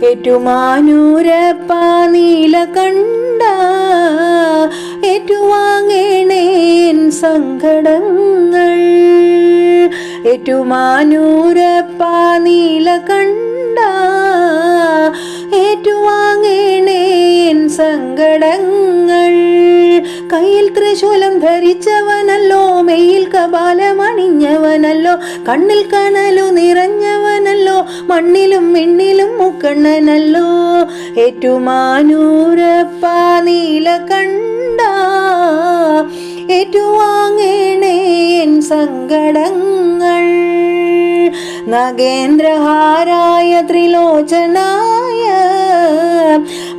ഏറ്റുമാനൂരപ്പ നീലകണ്ഠ ഏറ്റുവാങ്ങേണേൻ സങ്കടങ്ങൾ. ഏറ്റുമാനൂരപ്പ നീലകണ്ഠ ഏറ്റുവാങ്ങേണേൻ സങ്കടങ്ങൾ. കയ്യിൽ ത്രിശൂലം ധരിച്ചവനല്ലോ, മെയ്യിൽ കപാലമണിഞ്ഞവനല്ലോ, കണ്ണിൽ കനലു നിറഞ്ഞവനല്ലോ, മണ്ണിലും മിണ്ണിലും മുക്കണ്ണനല്ലോ. ഏറ്റുമാനൂരപ്പ നീലകണ്ഠ ഏറ്റുവാങ്ങേണേൻ സങ്കടങ്ങൾ. നഗേന്ദ്രഹാരായ ത്രിലോചനായ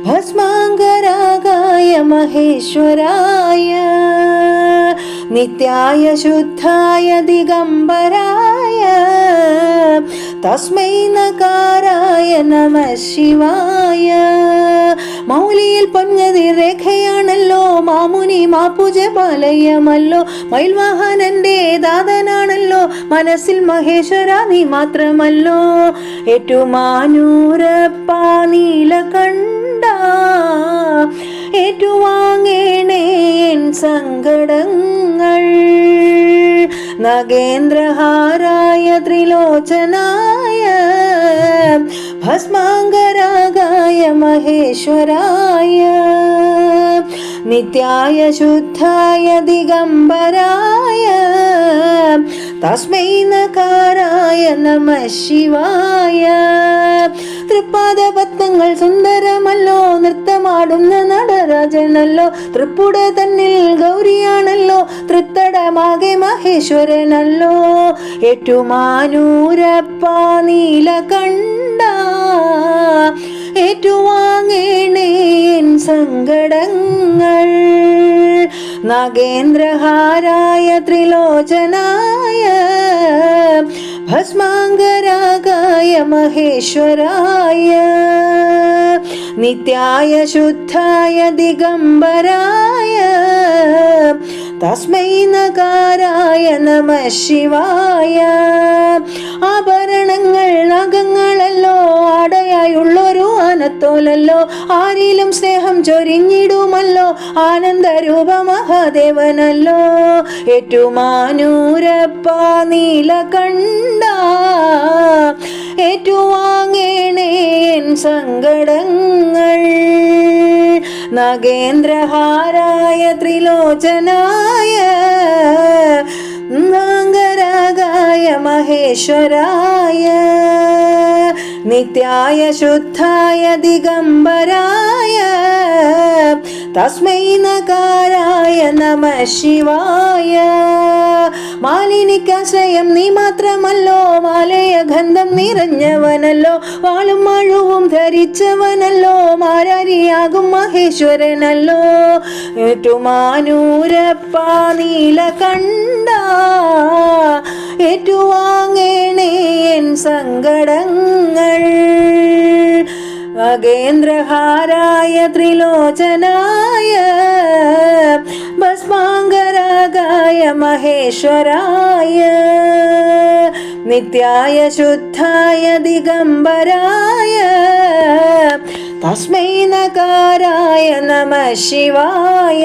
ഭസ്മാംഗരാഗായ മഹേശ്വരായ നിത്യായ ശുദ്ധായ ദിഗംബരായ തസ്മൈ നകാരായ നമഃ ശിവായ. മൗലിയിൽ പൊൻകതിർ രേഖയാണല്ലോ, മാമുനി മാപ്പുജ പാലയമല്ലോ, മയിൽവാഹനന്റെ ദാതനാണല്ലോ, മനസ്സിൽ മഹേശ്വര നീ മാത്രമല്ലോ. ഏറ്റുമാനൂരപ്പ നീലകണ്ഠ ഏറ്റുവാങ്ങേണേൻ സങ്കടങ്ങൾ. നഗേന്ദ്രഹാരായ ത്രിലോചനായ ഭസ്മാംഗരാഗായ മഹേശ്വരായ നിത്യായ ശുദ്ധായ ദിഗംബരായ തസ്മൈ നകാരായ നമഃ ശിവായ. തൃപ്പാദപത്മങ്ങൾ സുന്ദരമല്ലോ, നൃത്തമാടുന്ന നടരാജനല്ലോ, തൃപ്പുട തന്നിൽ ഗൗരിയാണല്ലോ, തൃത്തടമാകെ മഹേശ്വരനല്ലോ. ഏറ്റുമാനൂരപ്പ നീലകണ്ഠ ഏറ്റുവാങ്ങേണേൻ സങ്കടങ്ങൾ. നഗേന്ദ്രഹാരായ ത്രിലോചനായ ഭസ്മാംഗരാഗായ മഹേശ്വരായ നിത്യായ ശുദ്ധായ ദിഗംബരായ തസ്മൈ നകാരായ നമഃ ശിവായ. ആഭരണങ്ങൾ നഖങ്ങളല്ലോ, ആടയായുള്ളൊരു ആനത്തോലല്ലോ, ആരിലും സ്നേഹം ചൊരിഞ്ഞിടുമല്ലോ, ആനന്ദരൂപ മഹാദേവനല്ലോ. ഏറ്റുമാനൂരപ്പ നീലകണ്ഠ ഏറ്റുവാങ്ങേണേൻ സങ്കടങ്ങൾ. നഗേന്ദ്രഹാരായ ത്രിലോചനായ നാഗരാഗായ മഹേശ്വരായ നിത്യായ ശുദ്ധായ ദിഗംബരായ തസ്മൈ നകാരായ നമഃ ശിവായ. മാലിനിക്കാശ്രയം നീ മാത്രമല്ലോ, മാലയ ഗന്ധം നിറഞ്ഞവനല്ലോ, വാളും മഴുവും ധരിച്ചവനല്ലോ, മാരാരിയാകും മഹേശ്വരനല്ലോ. ഏറ്റുമാനൂരപ്പ നീലകണ്ഠ ഏറ്റുവാങ്ങേണേൻ സങ്കടങ്ങൾ. നഗേന്ദ്രഹാരായ ത്രിലോചനായ ഭസ്മാംഗരാഗായ മഹേശ്വരായ നിത്യായ ശുദ്ധായ ദിഗംബരായ തസ്മൈ നകാരായ നമഃ ശിവായ.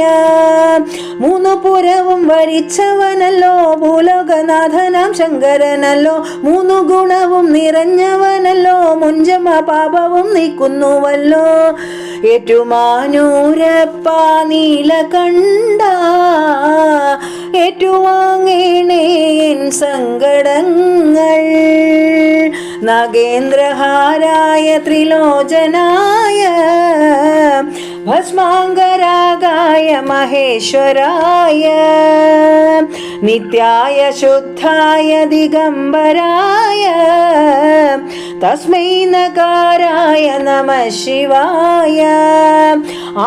മൂന്നു പുരവും വരിച്ചവനല്ലോ, ഭൂലോകനാഥനാം ശങ്കരനല്ലോ, മൂന്നു ഗുണവും നിറഞ്ഞവനല്ലോ, മുഞ്ചമ പാപവും നീക്കുന്നുവല്ലോ. ഏറ്റുമാനൂരപ്പ നീലകണ്ഠ ഏറ്റുവാങ്ങേണേൻ സങ്കടങ്ങൾ. നഗേന്ദ്രഹാരായ ത്രിലോചനായ ഭസ്മാംഗരാഗായ മഹേശ്വരായ നിത്യായ ശുദ്ധായ ദിഗംബരായ തസ്മൈ നകാരായ നമഃ ശിവായ.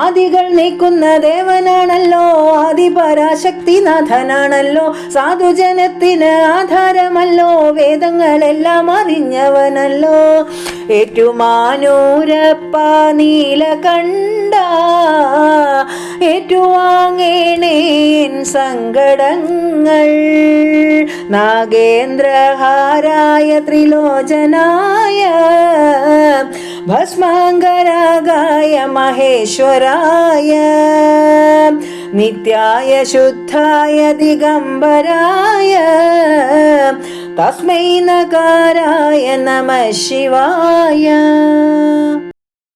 ആദികൾ നീക്കുന്ന ദേവനാണല്ലോ, ആദിപരാശക്തിനാഥനാണല്ലോ, സാധുജനത്തിന് ആധാരമല്ലോ, വേദങ്ങളെല്ലാം അറിഞ്ഞവനല്ലോ. ഏറ്റുമാനൂരപ്പ നീലകണ്ഠ ഏറ്റുവാങ്ങേണേൻ സങ്കടങ്ങൾ. നാഗേന്ദ്രഹാരായ ത്രിലോചനായ ഭസ്മാങ്കരാഗായ മഹേശ്വരായ നിത്യായ ശുദ്ധായ ദിഗംബരായ തസ്മൈ നകാരായ നമഃ ശിവായ.